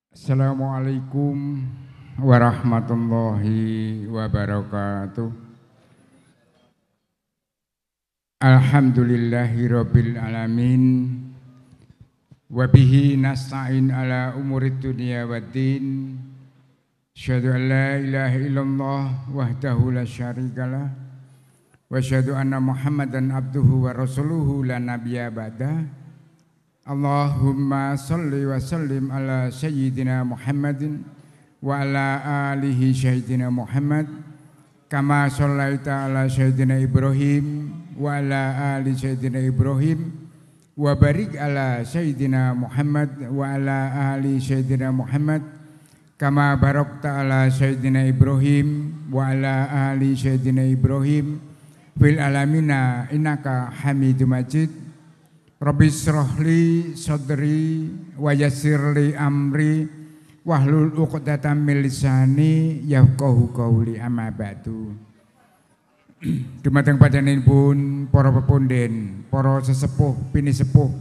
Assalamualaikum warahmatullahi wabarakatuh. Alhamdulillahirabbil alamin. Wa bihi nasta'in ala umurid dunya waddin. Asyhadu an la ilaha illallah wahdahu la syarikalah wa asyhadu anna Muhammadan abduhu wa rasuluhu la nabiyya ba'dah. Allahumma salli wa sallim ala sayyidina Muhammadin wa ala alihi sayyidina Muhammad kama sallaita ala sayyidina Ibrahim wa ala ali sayyidina Ibrahim wa barik ala sayyidina Muhammad wa ala ali sayyidina Muhammad kama barakta ala sayyidina Ibrahim wa ala ali sayyidina Ibrahim fil alamina innaka Hamidum Majid. Rabbi shrahli sadri wa yassirli amri wahlul 'uqdatam min lisani yafqahu qawli amma ba'du. Dumateng panjenenganipun para pepunden, para sesepuh pinisepuh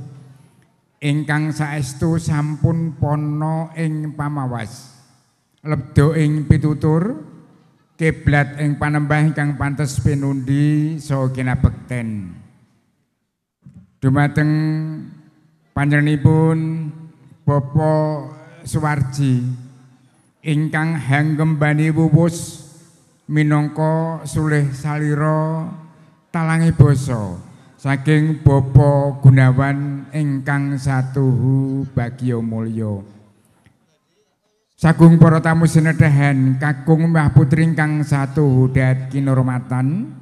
ingkang saestu sampun pono ing pamawas, lebdo ing pitutur, kiblat ing panembah ingkang pantes pinundi saha kinabekten. Dumateng panjenenganipun Bapak Suwarji ingkang hanggembani wuwus minangka sulih salira talangi basa saking Bapak Gunawan ingkang satuhu bagya mulya. Sagung para tamu sinedahan kakung Mbah Putri ingkang satuhu dat kinurmatan.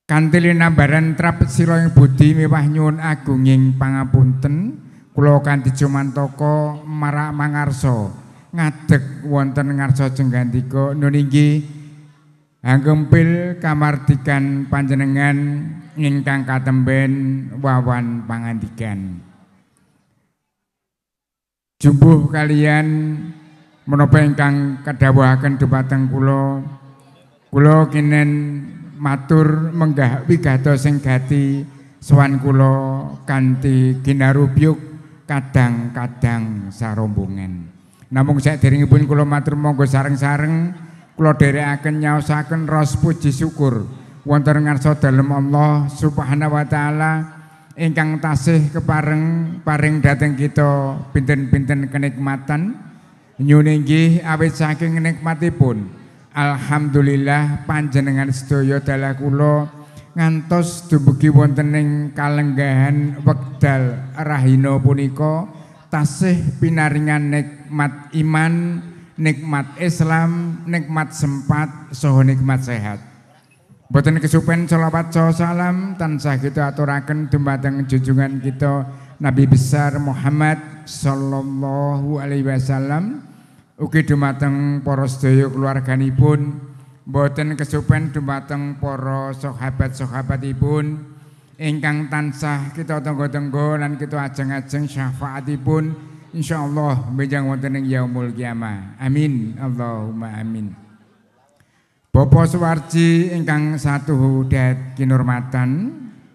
Kanthi linambaran trap sira ing budi miwah nyuwun agunging pangapunten kula kanthi jumantaka marak mangarsa ngadeg wonten ngarsa jenggandika nun inggih anggempil kamardikan panjenengan ingkang katemben wawan pangandikan. Jumbuh kalian menapa ingkang kadhawuhaken dhumateng kula kinen matur menggah wigatos sing gati sowan kula kanthi ginarubyuk kadang-kadang sarombongan. Namung saderengipun kula matur monggo sareng-sareng kula dherekaken nyaosaken ros puji syukur wonten ngarsa dalem Allah Subhanahu wa taala ingkang tasih kepareng paring dhateng kita pinten-pinten kenikmatan nyuwun inggih awit saking nikmatipun. Alhamdulillah panjenengan sedaya dalah kula ngantos dumugi wonten ing kalenggahan wekdal rahina punika tasih pinaringan nikmat iman, nikmat Islam, nikmat sempat saha nikmat sehat. Boten kesupen selawat saha salam tansah kita aturaken dumateng junjungan kita Nabi besar Muhammad sallallahu alaihi wasallam. Ugi dumateng para sedaya keluarganipun, boten kesupen dumateng para sahabat-sahabatipun ingkang tansah kita tenggo-tenggo lan kita ajeng-ajeng syafaatipun insyaallah benjang wonten ing yaumul kiamah. Amin Allahumma amin. Bapak Suwarji ingkang satuhu dat kinurmatan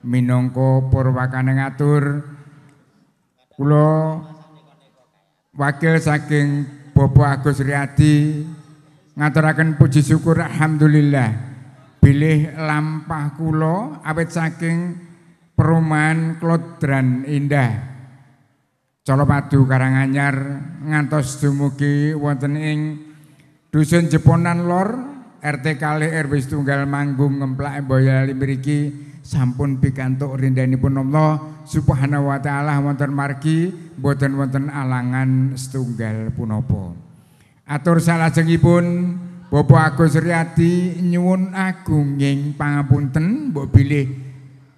minangka purwakane ngatur kula wakil saking Bapak Agus Riyadi ngaturaken puji syukur alhamdulillah bilih lampah kula awit saking perumahan Klodran Indah Colomadu Karanganyar ngantos dumugi wonten ing Dusun Jeponan Lor RT kalih RW setunggal Manggung Ngemplak Boyolali mriki sampun pikantuk rindanipun Allah Subhanahu wa taala wonten margi boten wonten alangan setunggal punapa. Atur salajengipun Bapak Agus Riyadi nyuwun agunging pangapunten mbok bilih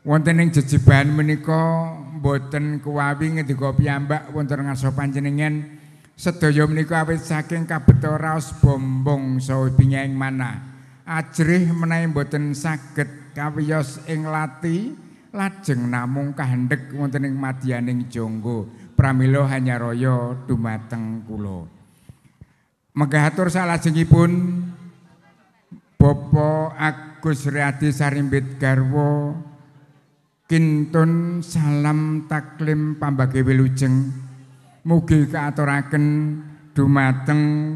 wonten ing jejebahan menika boten kuwawi ngendika piyambak wonten ngarsa panjenengan sedaya menika awit saking kabeta raos bombong saha binging manah ajrih menawi boten saged kawiyos ing lati lajeng namung kahendhek wonten ing madyaning jangga pramila hanyaraya dumateng kula. Menggah atur salajengipun Bapak Agus Riyadi Sarimbit garwa kintun salam taklim pambage wilujeng mugi kaaturaken dumateng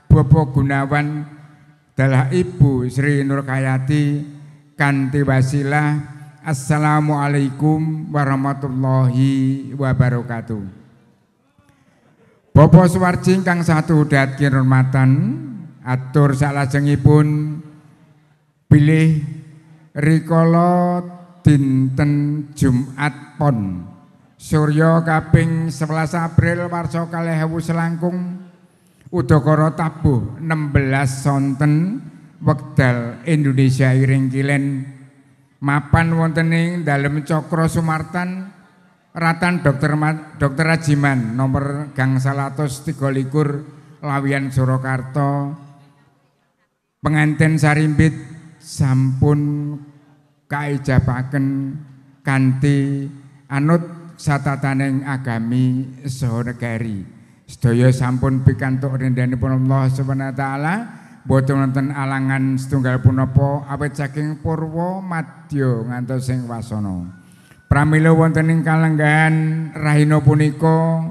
Bapak Gunawan dalah Ibu Sri Nurkayati kanthi wasilah Assalamualaikum warahmatullahi wabarakatuh. Bapak Suwarji ingkang satudat kinurmatan, atur salajengipun bilih rikala dinten Jumat Pon Surya kaping 11 April warsa 2000 selangkung udakara tabuh 16 sonten wekdal Indonesia Iring Kilen mapan wonten ing dalem Cokro Sumartan Ratan Dr. Rajiman nomor gang 123 Lawian Surakarta. Penganten sarimbit sampun kaijabaken kanthi anut satataning agami saha negari. Sedaya sampun pikantuk rindanipun Allah Subhanahu wa taala, boten wonten alangan setunggal punapa awit saking purwa madya ngantos sing wasana. Pramila wonten ing kalenggahan rahina punika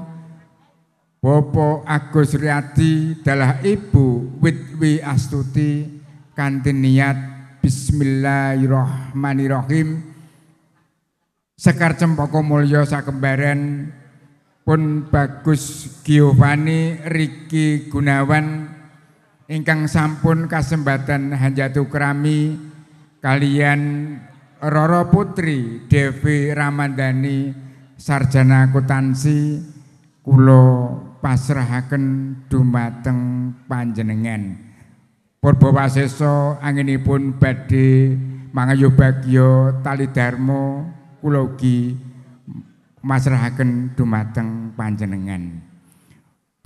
Bapak Agus Riyadi dalah Ibu Witwi Astuti kanthi niat bismillahirrahmanirrahim sekar cempaka mulya sakembaran pun Bagus Giovanni Riki Gunawan ingkang sampun kasembatan hanjatu krami kalian Roro Putri Devi Ramandani sarjana akuntansi kula pasrahaken dumateng panjenengan. Purba wasesa anginipun badhe mangayu bagya tali dharma kula ugi masrahaken dumateng panjenengan.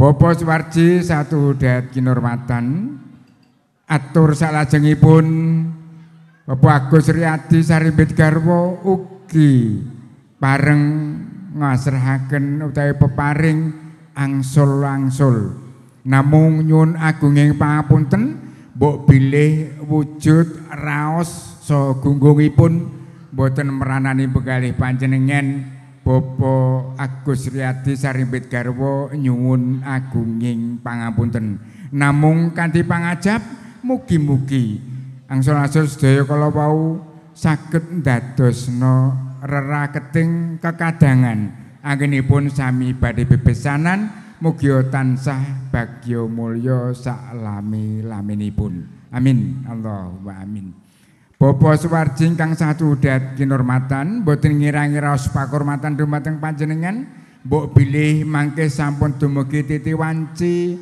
Bapak Suwarji satudat kinurmatan, atur salajengipun Bapak Agus Riyadi sarimbit garwa ugi pareng ngasrahaken utawi peparing angsul-angsul. Namung nyuwun agunging pangapunten mbok bilih wujud raos saha gunggungipun boten meranani begalih panjenengan. Bapak Agus Riyadi sarimbit garwa nyuwun agunging pangapunten. Namung kanthi pangajab mugi-mugi angsul-angsul sedaya kala wau saged ndadosna reraketing kekadangan anggenipun sami badhe bebesanan mugi tansah bagya mulya salami-laminipun. Amin. Allahumma amin. Bapak Suwarji ingkang satudat kinurmatan, boten ngira-ngira pakurmatan dumateng panjenengan, mbok bilih mangke sampun dumugi titi wanci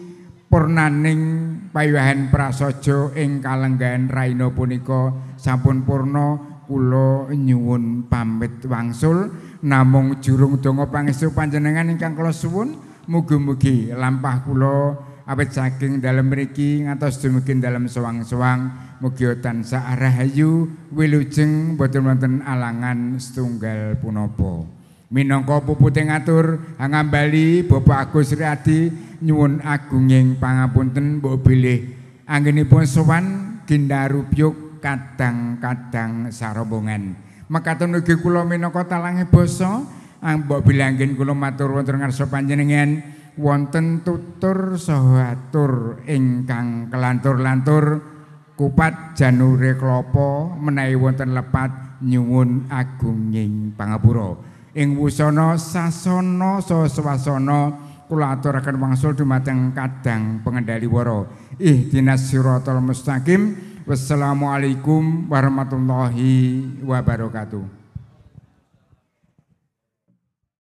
purnaning payuhan prasaja ing kalenggahan raina punika sampun purna. Kula nyuwun pamit wangsul, namung jurung donga pangestu panjenengan ingkang kula suwun mugi-mugi lampah kula awit saking dalem mriki ngantos dumugi dalem sowang-sowang. Mugi tansah rahayu wilujeng boten wonten alangan setunggal punapa. Minangka puputing atur ngambali Bapak Agus Riyadi nyuwun agunging pangapunten mbok bilih anggenipun sowan gindarubyuk kadang-kadang sarombongan. Mekaten ugi kula minangka talange basa mbok bilih anggen kula matur wonten ngarsa panjenengan wonten tutur saha atur ingkang kelantur-lantur kupat janure klapa menawi wonten lepat nyuwun agunging pangapura. Ing wusana sasana saha swasana kula aturaken wangsul dumateng kadang pengendali wara. Ihdinas siratal mustaqim. Wassalamualaikum warahmatullahi wabarakatuh.